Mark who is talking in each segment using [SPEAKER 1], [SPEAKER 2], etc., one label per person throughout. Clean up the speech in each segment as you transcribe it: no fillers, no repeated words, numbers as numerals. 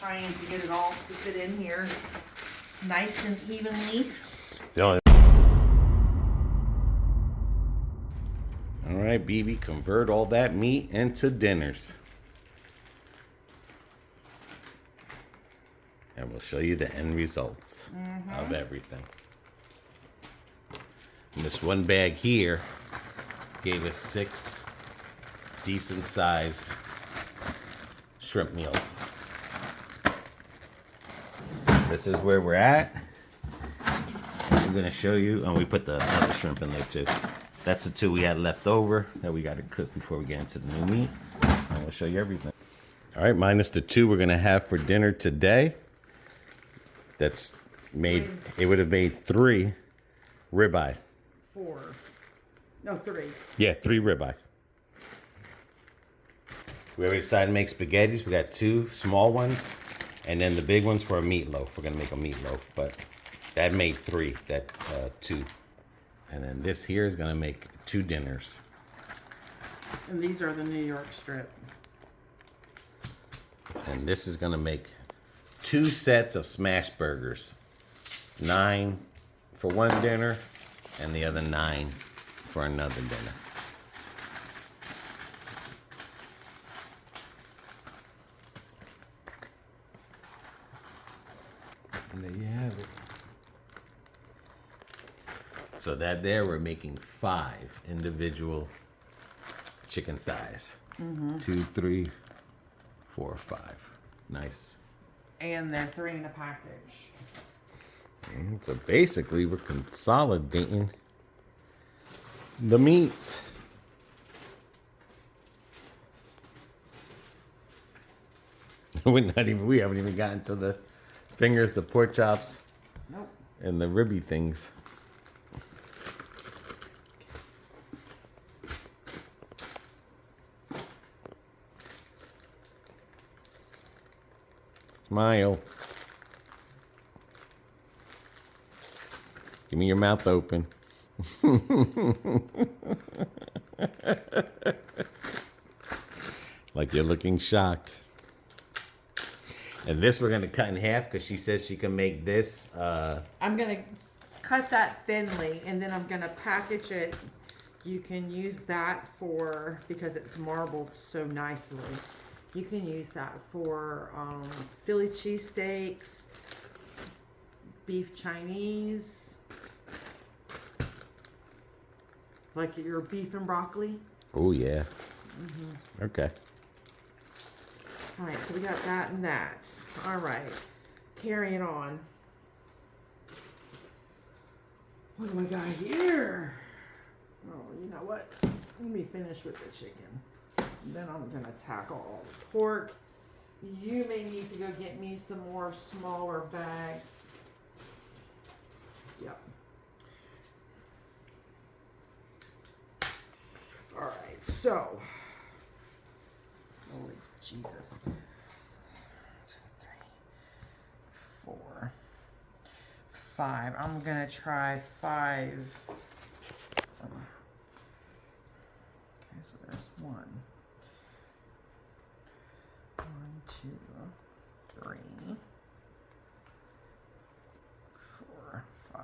[SPEAKER 1] trying to get it all to fit in here nice and evenly.
[SPEAKER 2] All right, BB, convert all that meat into dinners. And we'll show you the end results of everything. And this one bag here gave us 6 decent sized shrimp meals. This is where we're at. I'm going to show you, and we put the other shrimp in there too. That's the 2 we had left over that we got to cook before we get into the new meat. And we'll show you everything. All right, minus the 2 we're going to have for dinner today. That's made, it would have made 3 ribeye.
[SPEAKER 1] 4. No, 3.
[SPEAKER 2] Yeah, 3 ribeye. We already decided to make spaghettis. We got 2 small ones, and then the big ones for a meatloaf. We're gonna make a meatloaf, but that made 3. That 2, and then this here is gonna make 2 dinners.
[SPEAKER 1] And these are the New York strip.
[SPEAKER 2] And this is gonna make 2 sets of smash burgers. 9 for one dinner, and the other 9 for another dinner. And there you have it. So that there, we're making 5 individual chicken thighs. 2, 3, 4, 5. Nice.
[SPEAKER 1] And they're 3 in a package.
[SPEAKER 2] So basically, we're consolidating the meats. We haven't even gotten to the fingers, the pork chops,
[SPEAKER 1] Nope.
[SPEAKER 2] and the ribby things. Smile. Give me your mouth open. Like you're looking shocked. And this we're going to cut in half because she says she can make this.
[SPEAKER 1] I'm going to cut that thinly, and then I'm going to package it. You can use that for, because it's marbled so nicely, you can use that for Philly cheesesteaks, beef Chinese, like your beef and broccoli.
[SPEAKER 2] Oh, yeah. Okay.
[SPEAKER 1] All right, so we got that and that. All right, carrying on. What do I got here? Oh, you know what? Let me finish with the chicken. Then I'm gonna tackle all the pork. You may need to go get me some more smaller bags. Yep. All right, so. Holy Jesus. 2, 3, 4, 5. I'm gonna try 5. Okay, so there's 1, 2, 3, 4, 5.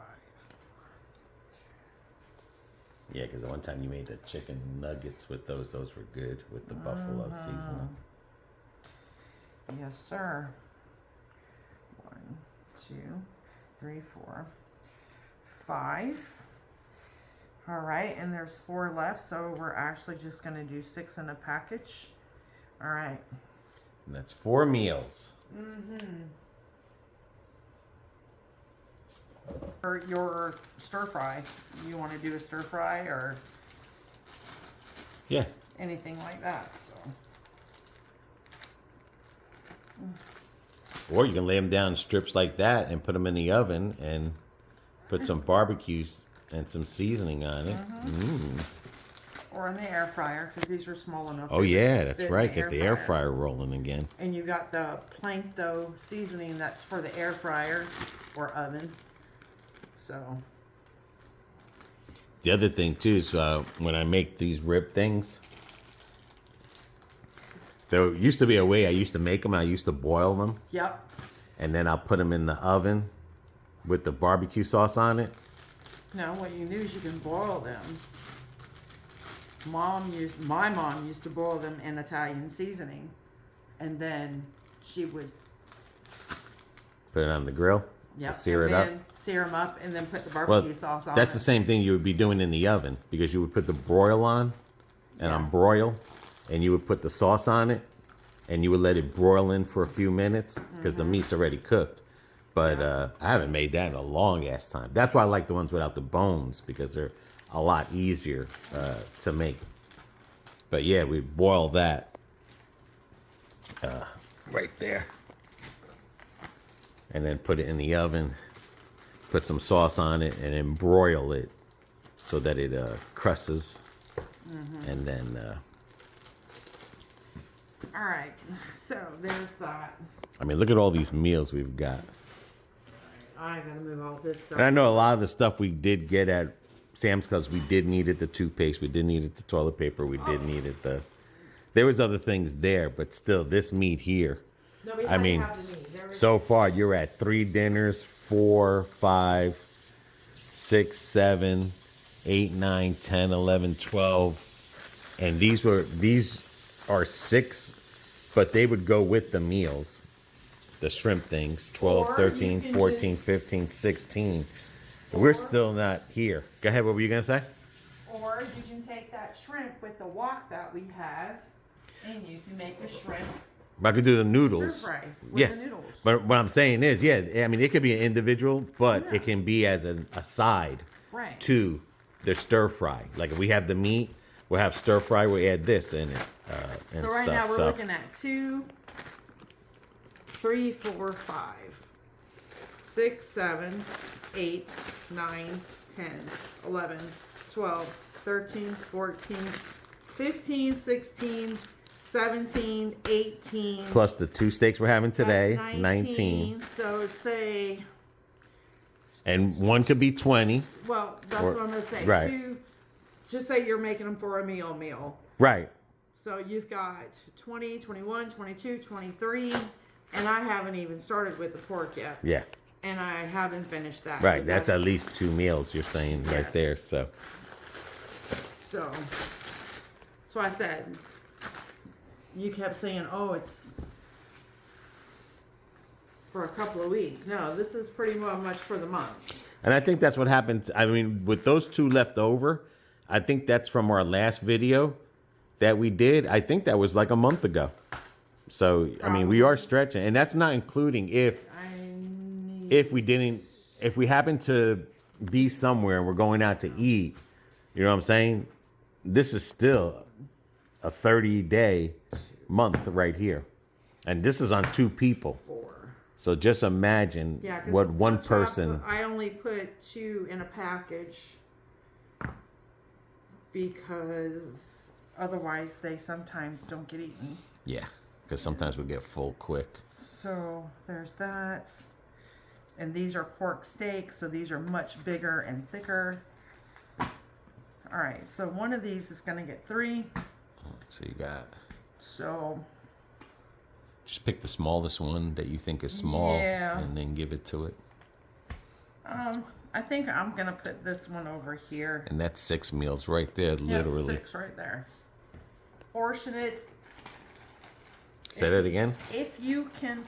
[SPEAKER 2] Yeah, because the one time you made the chicken nuggets with those were good with the buffalo seasoning.
[SPEAKER 1] Yes, sir. 1, 2, 3, 4, 5. All right, and there's 4 left, so we're actually just gonna do 6 in a package. All right.
[SPEAKER 2] And that's 4 meals.
[SPEAKER 1] For your stir fry, you want to do a stir fry or
[SPEAKER 2] Yeah.
[SPEAKER 1] anything like that? So.
[SPEAKER 2] Or you can lay them down in strips like that and put them in the oven and put some barbecue and some seasoning on it.
[SPEAKER 1] Or in the air fryer, because these are small enough.
[SPEAKER 2] Oh,
[SPEAKER 1] they
[SPEAKER 2] yeah,
[SPEAKER 1] can
[SPEAKER 2] that's
[SPEAKER 1] fit in
[SPEAKER 2] right. Get the air fryer rolling again.
[SPEAKER 1] And you got the plank dough seasoning that's for the air fryer or oven. So.
[SPEAKER 2] The other thing, too, is when I make these rib things, There used to be a way I used to make them. I used to boil them,
[SPEAKER 1] Yep.
[SPEAKER 2] and then I'll put them in the oven with the barbecue sauce on it.
[SPEAKER 1] No, what you do is you can boil them. My mom used to boil them in Italian seasoning, and then she would
[SPEAKER 2] Put it on the grill.
[SPEAKER 1] Yep.
[SPEAKER 2] To sear
[SPEAKER 1] and
[SPEAKER 2] it up.
[SPEAKER 1] then sear them up, and then put the
[SPEAKER 2] Well,
[SPEAKER 1] barbecue sauce on.
[SPEAKER 2] that's
[SPEAKER 1] it.
[SPEAKER 2] the same thing you would be doing in the oven, because you would put the broil on and on broil, and you would put the sauce on it, and you would let it broil in for a few minutes because the meat's already cooked. But I haven't made that in a long ass time. That's why I like the ones without the bones, because they're a lot easier to make. But yeah, we boil that right there, and then put it in the oven, put some sauce on it, and then broil it so that it crusts, and then
[SPEAKER 1] All right. So there's that.
[SPEAKER 2] I mean, look at all these meals we've got.
[SPEAKER 1] I gotta move all this stuff.
[SPEAKER 2] And I know a lot of the stuff we did get at Sam's, because we did need it, the toothpaste, we did need it, the toilet paper, we did need it, there was other things there, but still, this meat here,
[SPEAKER 1] No, we
[SPEAKER 2] I
[SPEAKER 1] had to
[SPEAKER 2] mean,
[SPEAKER 1] have the meat. There was-
[SPEAKER 2] so far you're at 3 dinners, 4, 5, 6, 7, 8, 9, 10, 11, 12, and these are 6, but they would go with the meals, the shrimp things, 12,
[SPEAKER 1] Or
[SPEAKER 2] 13,
[SPEAKER 1] you can
[SPEAKER 2] 14,
[SPEAKER 1] just-
[SPEAKER 2] 15, 16. We're still not here. Go ahead, what were you gonna say?
[SPEAKER 1] Or you can take that shrimp with the wok that we have, and you can make a shrimp
[SPEAKER 2] I could do the
[SPEAKER 1] stir
[SPEAKER 2] noodles.
[SPEAKER 1] fry with
[SPEAKER 2] Yeah,
[SPEAKER 1] the noodles.
[SPEAKER 2] but what I'm saying is, yeah, I mean, it could be an individual, but
[SPEAKER 1] Yeah.
[SPEAKER 2] it can be as a side
[SPEAKER 1] Right.
[SPEAKER 2] to the stir fry. Like if we have the meat, we'll have stir fry. We add this in it and
[SPEAKER 1] So right
[SPEAKER 2] stuff.
[SPEAKER 1] now we're
[SPEAKER 2] so
[SPEAKER 1] looking at 2, 3, 4, 5, 6, 7, 8, 9, 10, 11, 12, 13, 14, 15, 16, 17, 18.
[SPEAKER 2] plus the 2 steaks we're having today,
[SPEAKER 1] That's
[SPEAKER 2] 19.
[SPEAKER 1] So say,
[SPEAKER 2] And one could be 20.
[SPEAKER 1] well, that's
[SPEAKER 2] Or-
[SPEAKER 1] what I'm gonna say.
[SPEAKER 2] right.
[SPEAKER 1] 2, just say you're making them for a meal.
[SPEAKER 2] Right.
[SPEAKER 1] So you've got 20, 21, 22, 23, and I haven't even started with the pork yet.
[SPEAKER 2] Yeah.
[SPEAKER 1] And I haven't finished that.
[SPEAKER 2] Right.
[SPEAKER 1] 'cause
[SPEAKER 2] That's at least 2 meals you're saying right
[SPEAKER 1] Yes.
[SPEAKER 2] there. So
[SPEAKER 1] So I said, you kept saying, oh, it's for a couple of weeks. No, this is pretty much for the month.
[SPEAKER 2] And I think that's what happened. I mean, with those 2 left over, I think that's from our last video that we did. I think that was like a month ago. So, I mean, we are stretching. And that's not including if we happen to be somewhere and we're going out to eat, you know what I'm saying? This is still a 30-day month right here. And this is on 2 people.
[SPEAKER 1] 4.
[SPEAKER 2] So just imagine
[SPEAKER 1] Yeah, 'cause
[SPEAKER 2] what
[SPEAKER 1] the
[SPEAKER 2] one
[SPEAKER 1] pork chops,
[SPEAKER 2] person...
[SPEAKER 1] I only put 2 in a package because otherwise they sometimes don't get eaten.
[SPEAKER 2] Yeah, because sometimes we get full quick.
[SPEAKER 1] So there's that. And these are pork steaks, so these are much bigger and thicker. All right, so one of these is gonna get 3.
[SPEAKER 2] So you got...
[SPEAKER 1] So
[SPEAKER 2] Just pick the smallest one that you think is small,
[SPEAKER 1] Yeah.
[SPEAKER 2] and then give it to it.
[SPEAKER 1] I think I'm gonna put this one over here.
[SPEAKER 2] And that's 6 meals right there, literally.
[SPEAKER 1] 6 right there. Portion it.
[SPEAKER 2] Say that again?
[SPEAKER 1] If you can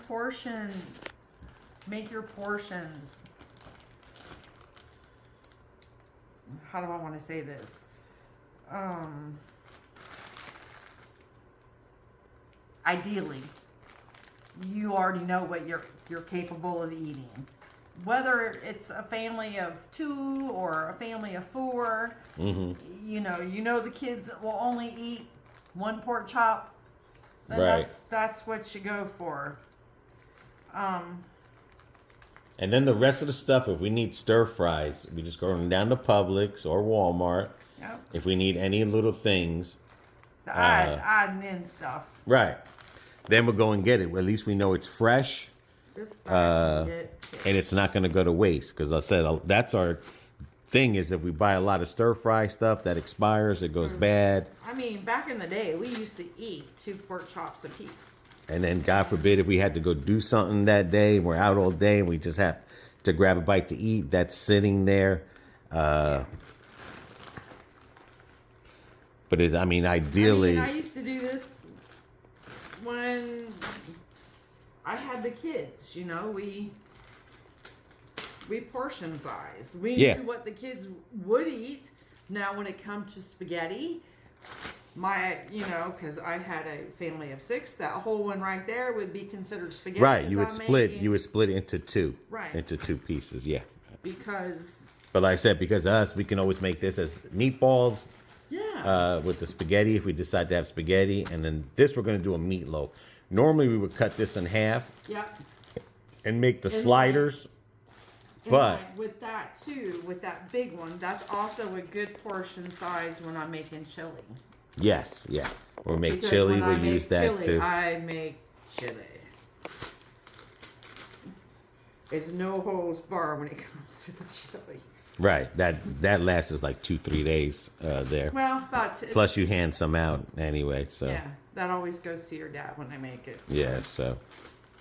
[SPEAKER 1] make your portions. How do I want to say this? Ideally, you already know what you're capable of eating. Whether it's a family of 2 or a family of 4, you know the kids will only eat 1 pork chop. Then
[SPEAKER 2] Right.
[SPEAKER 1] that's what you go for.
[SPEAKER 2] And then the rest of the stuff, if we need stir fries, we just go down to Publix or Walmart.
[SPEAKER 1] Yep.
[SPEAKER 2] If we need any little things,
[SPEAKER 1] The adding in stuff.
[SPEAKER 2] right, then we'll go and get it. At least we know it's fresh
[SPEAKER 1] This bag can get
[SPEAKER 2] and it's not going to go to waste. Because I said that's our thing is, if we buy a lot of stir fry stuff that expires, it goes bad.
[SPEAKER 1] I mean, back in the day, we used to eat 2 pork chops a piece.
[SPEAKER 2] And then, God forbid, if we had to go do something that day, we're out all day, and we just have to grab a bite to eat, that's sitting there. But I mean, ideally,
[SPEAKER 1] I used to do this when I had the kids. You know, we portion sized. We knew what the kids would eat. Now, when it comes to spaghetti, because I had a family of 6, that whole one right there would be considered spaghetti.
[SPEAKER 2] Right, you would split it into 2.
[SPEAKER 1] Right.
[SPEAKER 2] Into 2 pieces, yeah.
[SPEAKER 1] Because.
[SPEAKER 2] But like I said, because of us, we can always make this as meatballs.
[SPEAKER 1] Yeah.
[SPEAKER 2] With the spaghetti, if we decide to have spaghetti, and then this we're going to do a meatloaf. Normally we would cut this in half.
[SPEAKER 1] Yep.
[SPEAKER 2] And make the sliders. But
[SPEAKER 1] with that too, with that big one, that's also a good portion size when I'm making chili.
[SPEAKER 2] Yes, yeah. Or make
[SPEAKER 1] Because
[SPEAKER 2] chili,
[SPEAKER 1] when I
[SPEAKER 2] we'll
[SPEAKER 1] make
[SPEAKER 2] use that
[SPEAKER 1] chili,
[SPEAKER 2] too.
[SPEAKER 1] I make chili. There's no holds bar when it comes to the chili.
[SPEAKER 2] Right. That lasts us like 2-3 days there.
[SPEAKER 1] Well,
[SPEAKER 2] Plus you hand some out anyway, so.
[SPEAKER 1] Yeah, that always goes to your dad when I make it. So.
[SPEAKER 2] Yeah, so.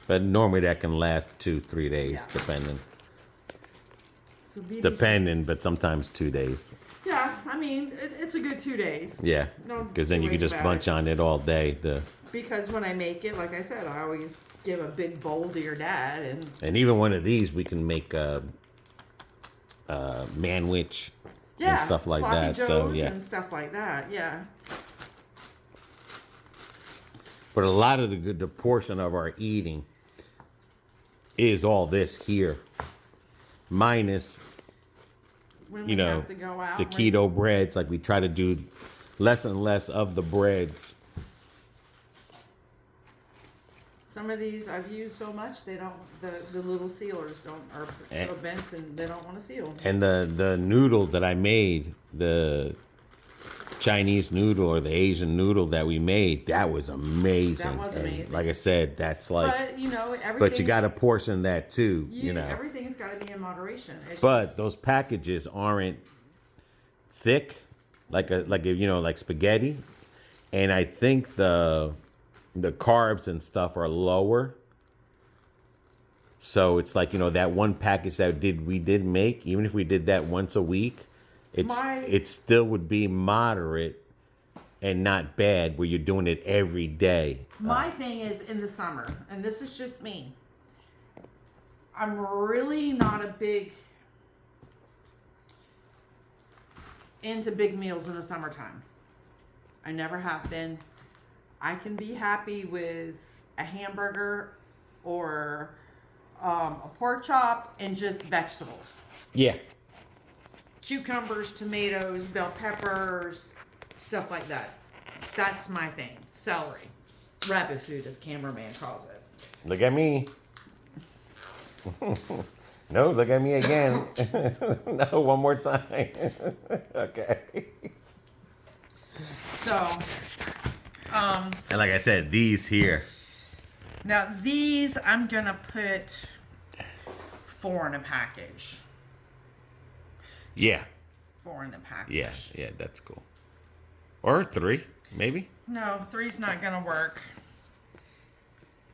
[SPEAKER 2] But normally that can last 2-3 days, depending.
[SPEAKER 1] So
[SPEAKER 2] Depending, but sometimes 2 days.
[SPEAKER 1] Yeah, I mean, it's a good 2 days.
[SPEAKER 2] Yeah,
[SPEAKER 1] No
[SPEAKER 2] because then
[SPEAKER 1] two
[SPEAKER 2] you can
[SPEAKER 1] ways
[SPEAKER 2] just
[SPEAKER 1] about
[SPEAKER 2] bunch
[SPEAKER 1] it.
[SPEAKER 2] on it all day.
[SPEAKER 1] Because when I make it, like I said, I always give a big bowl to your dad,
[SPEAKER 2] and even one of these we can make manwich and stuff like
[SPEAKER 1] sloppy
[SPEAKER 2] that.
[SPEAKER 1] joes
[SPEAKER 2] So yeah,
[SPEAKER 1] and stuff like that. Yeah.
[SPEAKER 2] but a lot of the portion of our eating is all this here, minus
[SPEAKER 1] When we have to go out,
[SPEAKER 2] the keto breads. Like we try to do less and less of the breads.
[SPEAKER 1] Some of these I've used so much they don't. The little sealers are so bent and they don't want to seal.
[SPEAKER 2] And the noodle that I made, the Chinese noodle or the Asian noodle that we made, that was amazing.
[SPEAKER 1] That was
[SPEAKER 2] And
[SPEAKER 1] amazing.
[SPEAKER 2] like I said, that's like.
[SPEAKER 1] But everything.
[SPEAKER 2] But you got to portion that too,
[SPEAKER 1] Everything's got to be in moderation.
[SPEAKER 2] But those packages aren't thick, like spaghetti, and I think the carbs and stuff are lower. So it's like that one package that we did make, even if we did that once a week, it still would be moderate and not bad where you're doing it every day.
[SPEAKER 1] My thing is in the summer, and this is just me. I'm really not a big into big meals in the summertime. I never have been. I can be happy with a hamburger or a pork chop and just vegetables.
[SPEAKER 2] Yeah.
[SPEAKER 1] Cucumbers, tomatoes, bell peppers, stuff like that. That's my thing. Celery. Rabbit food, as cameraman calls it.
[SPEAKER 2] Look at me. No, look at me again. No, one more time. Okay.
[SPEAKER 1] So,
[SPEAKER 2] And like I said, these here.
[SPEAKER 1] now these I'm gonna put 4 in a package.
[SPEAKER 2] Yeah.
[SPEAKER 1] 4 in the package.
[SPEAKER 2] Yeah, that's cool. Or 3, maybe.
[SPEAKER 1] No, 3's not gonna work.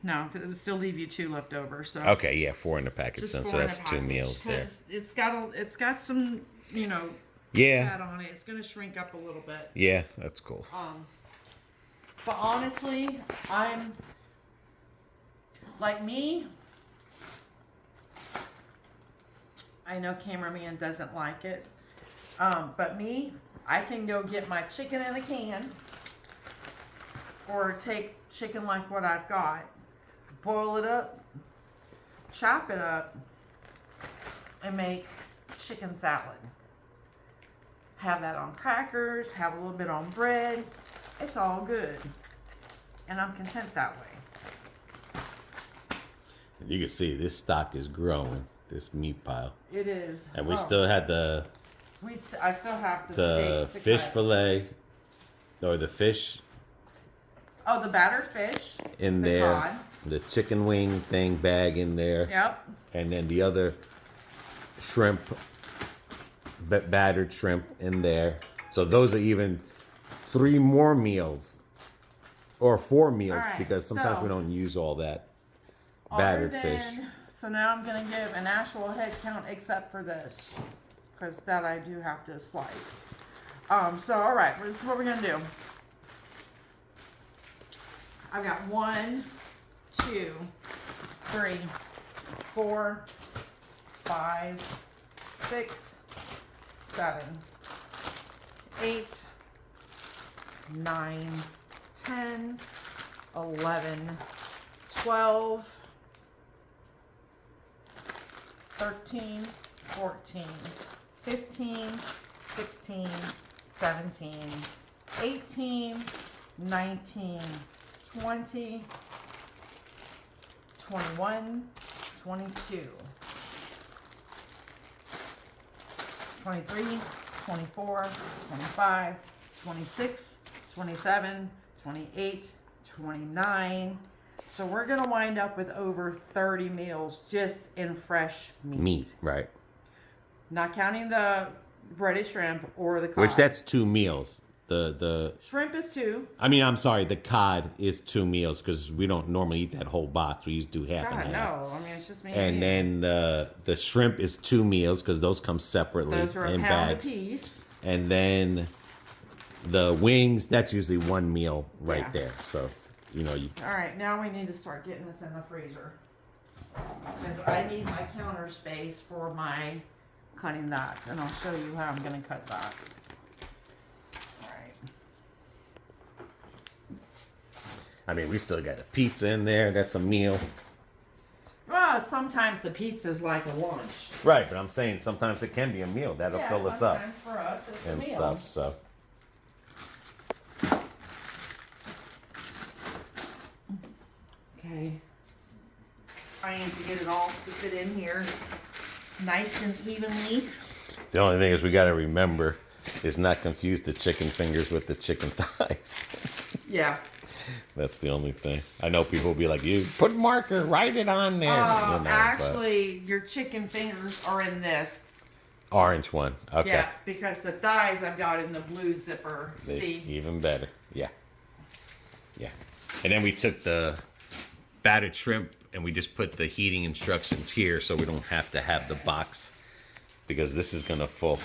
[SPEAKER 1] No, because it would still leave you 2 left over. So
[SPEAKER 2] Okay, yeah, 4 in the package.
[SPEAKER 1] just
[SPEAKER 2] So
[SPEAKER 1] 4 in a
[SPEAKER 2] that's 2
[SPEAKER 1] package,
[SPEAKER 2] meals there.
[SPEAKER 1] 'cause it's got some
[SPEAKER 2] Yeah.
[SPEAKER 1] fat on it. It's gonna shrink up a little bit.
[SPEAKER 2] Yeah, that's cool.
[SPEAKER 1] But honestly, I'm like me. I know cameraman doesn't like it, but me, I can go get my chicken in a can, or take chicken like what I've got, boil it up, chop it up, and make chicken salad. Have that on crackers, have a little bit on bread. It's all good. And I'm content that way.
[SPEAKER 2] You can see this stock is growing, this meat pile.
[SPEAKER 1] It is.
[SPEAKER 2] And we still had
[SPEAKER 1] I still have
[SPEAKER 2] the
[SPEAKER 1] steak to
[SPEAKER 2] fish
[SPEAKER 1] cut.
[SPEAKER 2] fillet, or the fish
[SPEAKER 1] Oh, the battered fish.
[SPEAKER 2] in
[SPEAKER 1] the
[SPEAKER 2] there.
[SPEAKER 1] cod.
[SPEAKER 2] The chicken wing thing bag in there.
[SPEAKER 1] Yep.
[SPEAKER 2] And then the other shrimp battered shrimp in there. So those are even 3 more meals or 4 meals,
[SPEAKER 1] All right,
[SPEAKER 2] because sometimes
[SPEAKER 1] so
[SPEAKER 2] we don't use all that
[SPEAKER 1] other
[SPEAKER 2] battered
[SPEAKER 1] than,
[SPEAKER 2] fish.
[SPEAKER 1] so now I'm going to give an actual head count except for this, because that I do have to slice. So all right, this is what we're going to do. I've got 1, 2, 3, 4, 5, 6, 7, 8, 9, 10, 11, 12, 13, 14, 15, 16, 17, 18, 19, 20, 21, 22, 23, 24, 25, 26, 27, 28, 29. So we're going to wind up with over 30 meals just in fresh meat.
[SPEAKER 2] Right.
[SPEAKER 1] Not counting the breaded shrimp or the cod.
[SPEAKER 2] Which that's 2 meals. The
[SPEAKER 1] shrimp is 2.
[SPEAKER 2] I mean, I'm sorry, the cod is 2 meals because we don't normally eat that whole box. We used to do half
[SPEAKER 1] God,
[SPEAKER 2] and half.
[SPEAKER 1] no. I mean, it's just me.
[SPEAKER 2] And then the shrimp is 2 meals because those come separately
[SPEAKER 1] those are a
[SPEAKER 2] in
[SPEAKER 1] pound
[SPEAKER 2] bags.
[SPEAKER 1] a piece.
[SPEAKER 2] And then the wings, that's usually 1 meal right
[SPEAKER 1] Yeah.
[SPEAKER 2] there. So, you know, you
[SPEAKER 1] All right, now we need to start getting this in the freezer. Because I need my counter space for my cutting that. And I'll show you how I'm going to cut that. All right.
[SPEAKER 2] I mean, we still got a pizza in there. That's a meal.
[SPEAKER 1] Well, sometimes the pizza's like a lunch.
[SPEAKER 2] Right, but I'm saying sometimes it can be a meal. That'll
[SPEAKER 1] Yeah,
[SPEAKER 2] fill us up
[SPEAKER 1] sometimes for us, it's
[SPEAKER 2] and
[SPEAKER 1] a meal.
[SPEAKER 2] stuff. So,
[SPEAKER 1] Okay. Trying to get it all to fit in here nice and evenly.
[SPEAKER 2] the only thing is we got to remember is not confuse the chicken fingers with the chicken thighs.
[SPEAKER 1] Yeah.
[SPEAKER 2] That's the only thing. I know people will be like, you put marker, write it on there. You know, but-
[SPEAKER 1] Actually, your chicken fingers are in this.
[SPEAKER 2] Orange one. Okay.
[SPEAKER 1] Yeah, because the thighs I've got in the blue zipper. See?
[SPEAKER 2] Even better. Yeah. Yeah. And then we took the battered shrimp and we just put the heating instructions here so we don't have to have the box, because this is going to full.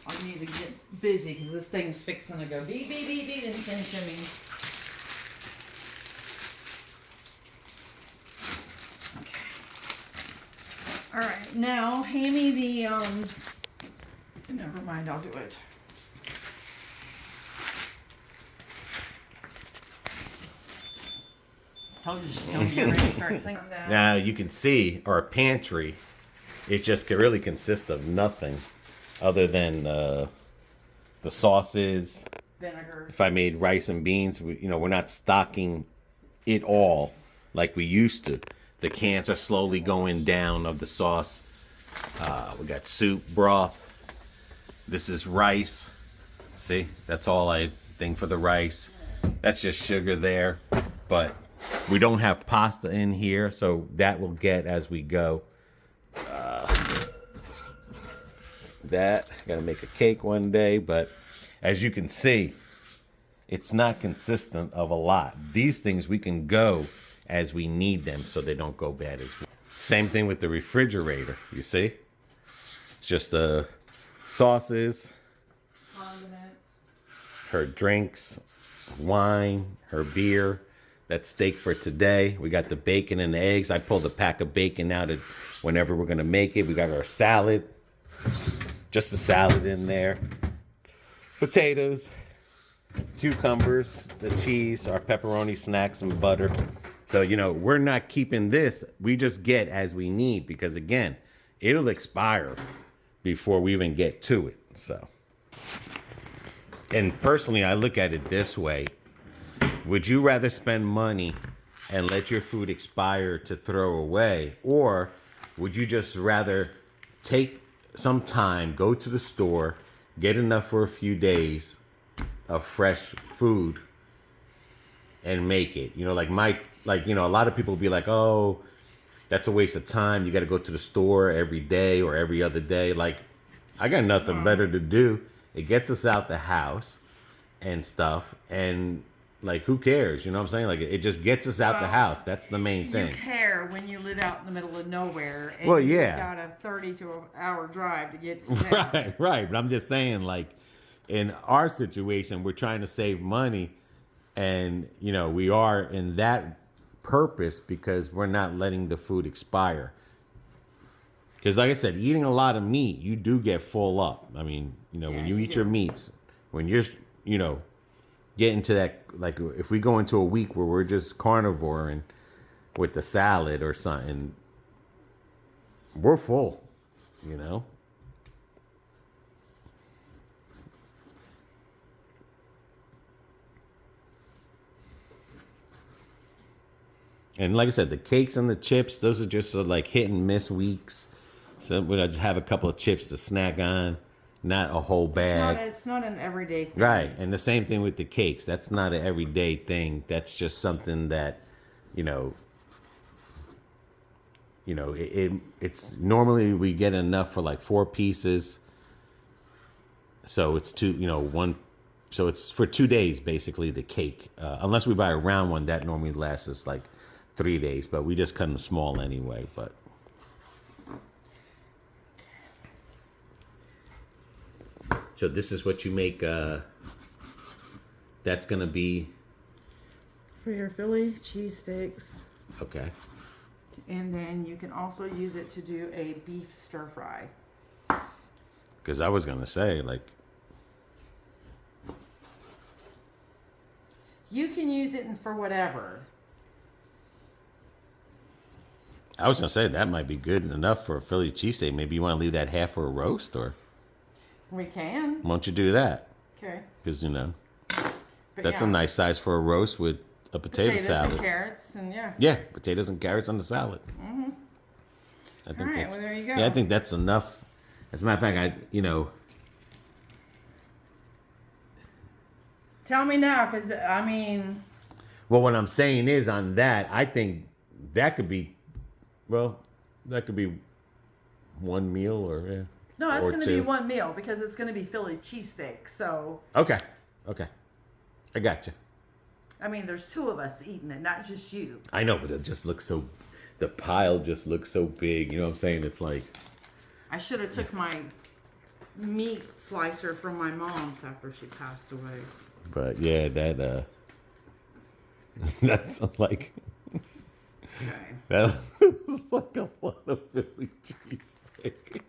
[SPEAKER 1] I need to get busy because this thing's fixing to go beep, beep, beep, beep, and finish me. Okay. All right, now hand me the, never mind, I'll do it. Told you she's gonna get ready to start singing that.
[SPEAKER 2] Now you can see our pantry, it just really consists of nothing other than the sauces.
[SPEAKER 1] Vinegar.
[SPEAKER 2] If I made rice and beans, we're not stocking it all like we used to. The cans are slowly going down of the sauce. We got soup, broth. This is rice. See, that's all I think for the rice. That's just sugar there. But we don't have pasta in here, so that will get as we go. Gotta make a cake one day, but as you can see, it's not consistent of a lot. These things we can go as we need them so they don't go bad as well. Same thing with the refrigerator, you see? It's just the sauces,
[SPEAKER 1] Condiments.
[SPEAKER 2] her drinks, wine, her beer. That's steak for today. We got the bacon and the eggs. I pulled a pack of bacon out of whenever we're gonna make it. We got our salad, just a salad in there. Potatoes, cucumbers, the cheese, our pepperoni snacks and butter. So, we're not keeping this. We just get as we need because, again, it'll expire before we even get to it. So, and personally, I look at it this way. Would you rather spend money and let your food expire to throw away? Or would you just rather take some time, go to the store, get enough for a few days of fresh food and make it? A lot of people will be like, oh, that's a waste of time. You got to go to the store every day or every other day. Like, I got nothing better to do. It gets us out the house and stuff, and like, who cares? You know what I'm saying? Like, it just gets us out the house. That's the main thing.
[SPEAKER 1] You care when you live out in the middle of nowhere and
[SPEAKER 2] Well,
[SPEAKER 1] you've
[SPEAKER 2] yeah.
[SPEAKER 1] got a 30-hour drive to get to town.
[SPEAKER 2] Right. But I'm just saying, like, in our situation, we're trying to save money, and you know, we are in that purpose because we're not letting the food expire. Because, like I said, eating a lot of meat, you do get full up. I mean, you know, when you eat your meats, when you're, you know, getting to that, like, if we go into a week where we're just carnivore and with the salad or something, we're full, you know. And like I said, the cakes and the chips, those are just like hit and miss weeks. So we'll just have a couple of chips to snack on, not a whole bag.
[SPEAKER 1] It's not an everyday thing.
[SPEAKER 2] Right. And the same thing with the cakes. That's not an everyday thing. That's just something that, you know, it's normally we get enough for like 4 pieces. So it's so it's for 2 days, basically, the cake. Unless we buy a round one, that normally lasts us like 3 days, but we just cut them small anyway. But so this is what you make. That's gonna be
[SPEAKER 1] for your Philly cheesesteaks.
[SPEAKER 2] Okay.
[SPEAKER 1] And then you can also use it to do a beef stir fry.
[SPEAKER 2] Because I was gonna say, like,
[SPEAKER 1] you can use it for whatever.
[SPEAKER 2] I was gonna say that might be good enough for a Philly cheesesteak. Maybe you want to leave that half for a roast, or
[SPEAKER 1] we can.
[SPEAKER 2] Why don't you do that?
[SPEAKER 1] Okay.
[SPEAKER 2] Because
[SPEAKER 1] But
[SPEAKER 2] that's a nice size for a roast with a potato salad.
[SPEAKER 1] And carrots and
[SPEAKER 2] Yeah, potatoes and carrots on the salad.
[SPEAKER 1] Mm-hmm.
[SPEAKER 2] I think
[SPEAKER 1] All right, well, there you go.
[SPEAKER 2] Yeah, I think that's enough. As a matter of fact,
[SPEAKER 1] Tell me now, because I mean.
[SPEAKER 2] Well, what I'm saying is on that, I think that could be, one meal or yeah.
[SPEAKER 1] No, it's going to be
[SPEAKER 2] 2.
[SPEAKER 1] one meal because it's going to be Philly cheesesteak. So.
[SPEAKER 2] Okay. I got you.
[SPEAKER 1] I mean, there's 2 of us eating it, not just you.
[SPEAKER 2] I know, but it just looks so. The pile just looks so big. You know what I'm saying? It's like.
[SPEAKER 1] I should have took my meat slicer from my mom's after she passed away.
[SPEAKER 2] But yeah, that's like.
[SPEAKER 1] Okay.
[SPEAKER 2] That's like a lot of Philly cheesesteak.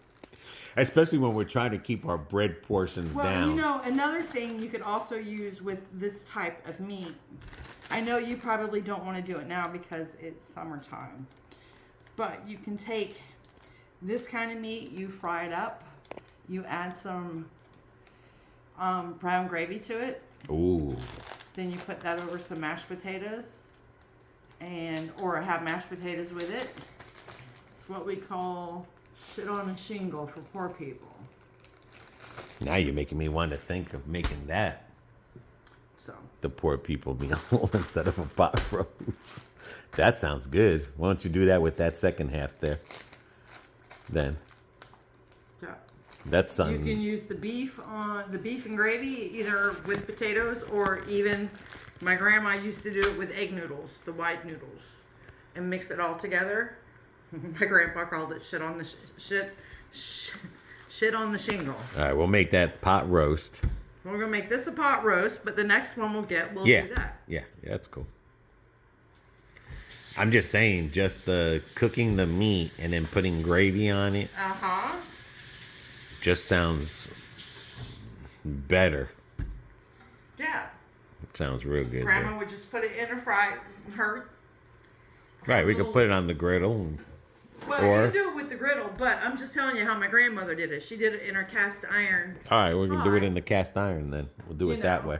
[SPEAKER 2] Especially when we're trying to keep our bread portions down.
[SPEAKER 1] Well, another thing you could also use with this type of meat. I know you probably don't want to do it now because it's summertime. But you can take this kind of meat, you fry it up, you add some brown gravy to it.
[SPEAKER 2] Ooh.
[SPEAKER 1] Then you put that over some mashed potatoes, or have mashed potatoes with it. It's what we call shit on a shingle for poor people.
[SPEAKER 2] Now you're making me want to think of making that.
[SPEAKER 1] So
[SPEAKER 2] the poor people meal instead of a pot roast. That sounds good. Why don't you do that with that second half there? Then.
[SPEAKER 1] Yeah.
[SPEAKER 2] That's something.
[SPEAKER 1] You can use the beef and gravy either with potatoes or even my grandma used to do it with egg noodles, the white noodles, and mix it all together. My grandpa called it shit on the shit on the shingle.
[SPEAKER 2] All right, we'll make that pot roast.
[SPEAKER 1] We're gonna make this a pot roast, but the next one we'll do that.
[SPEAKER 2] Yeah, that's cool. I'm just saying, just the cooking the meat and then putting gravy on it. Just sounds better.
[SPEAKER 1] Yeah.
[SPEAKER 2] It sounds real good.
[SPEAKER 1] Grandma would just put it in her
[SPEAKER 2] Right, we could put it on the griddle.
[SPEAKER 1] Well, you can do it with the griddle, but I'm just telling you how my grandmother did it. She did it in her cast iron.
[SPEAKER 2] All right, we're going to do it in the cast iron then. We'll do it that way.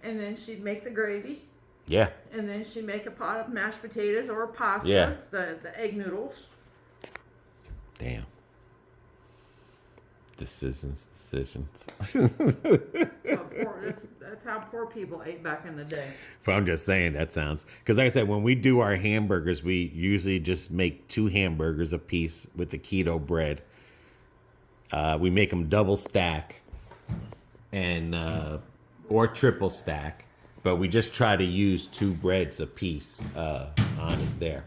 [SPEAKER 1] And then she'd make the gravy.
[SPEAKER 2] Yeah.
[SPEAKER 1] And then she'd make a pot of mashed potatoes or pasta.
[SPEAKER 2] Yeah.
[SPEAKER 1] The egg noodles.
[SPEAKER 2] Damn. Decisions.
[SPEAKER 1] That's how poor people ate back in the day.
[SPEAKER 2] But I'm just saying that sounds, because like I said, when we do our hamburgers, we usually just make 2 hamburgers a piece with the keto bread. We make them double stack and or triple stack, but we just try to use 2 breads a piece on it there.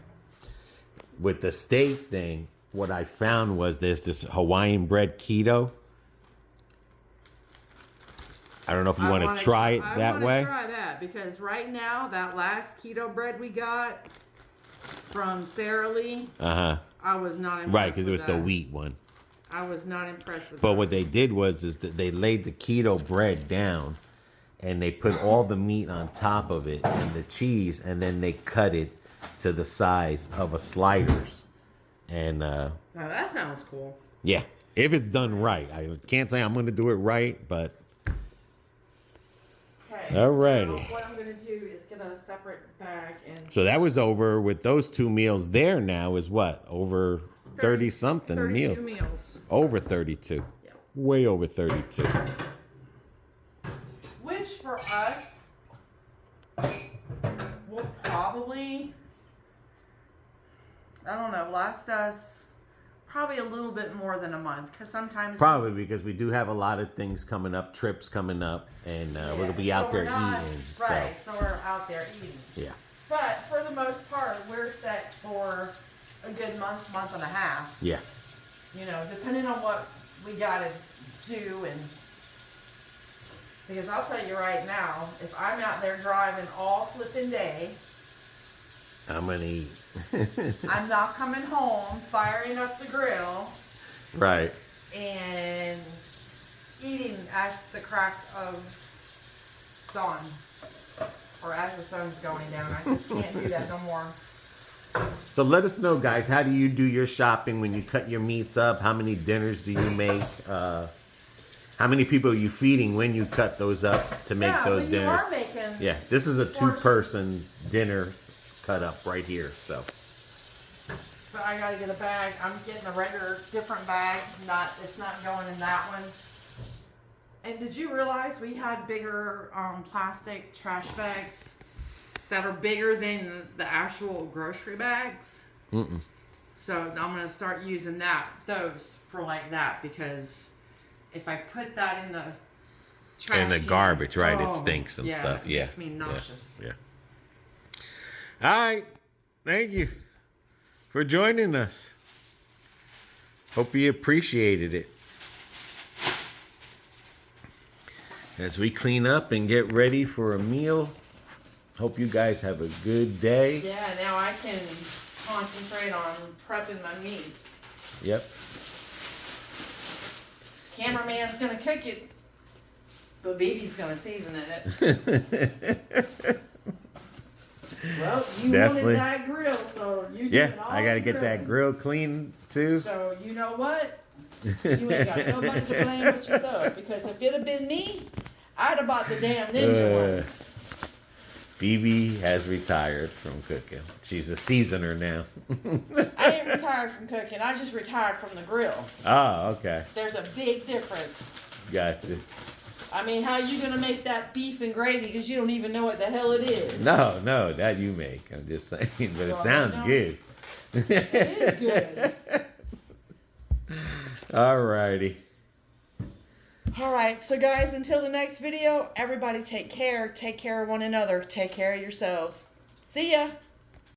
[SPEAKER 2] With the steak thing, what I found was there's this Hawaiian bread keto. I don't know if you want to try it that way.
[SPEAKER 1] I want to try that because right now, that last keto bread we got from Sara Lee, I was not impressed.
[SPEAKER 2] Right, because it was the wheat one.
[SPEAKER 1] I was not impressed with
[SPEAKER 2] But
[SPEAKER 1] that.
[SPEAKER 2] what they did was that they laid the keto bread down and they put all the meat on top of it and the cheese, and then they cut it to the size of a sliders. And
[SPEAKER 1] now that sounds cool.
[SPEAKER 2] yeah, if it's done right. I can't say I'm going to do it right, but
[SPEAKER 1] okay.
[SPEAKER 2] alrighty.
[SPEAKER 1] What I'm going to do is get a separate bag and.
[SPEAKER 2] So that was over with those 2 meals. There now is what? Over 30 something
[SPEAKER 1] 32
[SPEAKER 2] meals. Over 32.
[SPEAKER 1] Yeah.
[SPEAKER 2] Way over 32.
[SPEAKER 1] Which for us will probably, I don't know, last us probably a little bit more than a month. Because sometimes.
[SPEAKER 2] Probably because we do have a lot of things coming up, trips coming up, and we're going to be out there eating.
[SPEAKER 1] Right, so we're out there eating.
[SPEAKER 2] Yeah.
[SPEAKER 1] But for the most part, we're set for a good month, month and a half.
[SPEAKER 2] Yeah.
[SPEAKER 1] You know, depending on what we got to do. And because I'll tell you right now, if I'm out there driving all flipping day,
[SPEAKER 2] I'm going to eat.
[SPEAKER 1] I'm not coming home, firing up the grill.
[SPEAKER 2] Right.
[SPEAKER 1] And eating at the crack of dawn. Or as the sun's going down. I just can't do that no more.
[SPEAKER 2] So let us know, guys, how do you do your shopping when you cut your meats up? How many dinners do you make? How many people are you feeding when you cut those up to make those dinners?
[SPEAKER 1] You are making.
[SPEAKER 2] Yeah, this is a 2-person dinner cut up right here. So.
[SPEAKER 1] But I gotta get a bag. I'm getting a regular, different bag. It's not going in that one. And did you realize we had bigger plastic trash bags that are bigger than the actual grocery bags?
[SPEAKER 2] Mm-mm.
[SPEAKER 1] So I'm gonna start using those for like that, because if I put that in the trash
[SPEAKER 2] And the
[SPEAKER 1] can,
[SPEAKER 2] garbage, right? It stinks and stuff.
[SPEAKER 1] It
[SPEAKER 2] Yeah.
[SPEAKER 1] makes me nauseous.
[SPEAKER 2] Yeah. All right. Thank you for joining us. Hope you appreciated it. As we clean up and get ready for a meal, hope you guys have a good day.
[SPEAKER 1] Yeah, now I can concentrate on prepping my meat.
[SPEAKER 2] Yep.
[SPEAKER 1] Cameraman's gonna cook it, but baby's gonna season it. Well, you
[SPEAKER 2] Definitely.
[SPEAKER 1] wanted that grill, so you did all
[SPEAKER 2] I gotta
[SPEAKER 1] the
[SPEAKER 2] get that grill clean too.
[SPEAKER 1] So you know what? You ain't got nobody to blame but yourself, because if it had been me, I'd have bought the damn ninja one.
[SPEAKER 2] BB has retired from cooking. She's a seasoner now.
[SPEAKER 1] I ain't retired from cooking. I just retired from the grill.
[SPEAKER 2] Oh, okay.
[SPEAKER 1] There's a big difference.
[SPEAKER 2] Gotcha.
[SPEAKER 1] I mean, how you gonna make that beef and gravy because you don't even know what the hell it is?
[SPEAKER 2] No, that you make. I'm just saying, but it sounds good.
[SPEAKER 1] It is good.
[SPEAKER 2] Alrighty.
[SPEAKER 1] Alright, so guys, until the next video, everybody take care. Take care of one another. Take care of yourselves. See ya.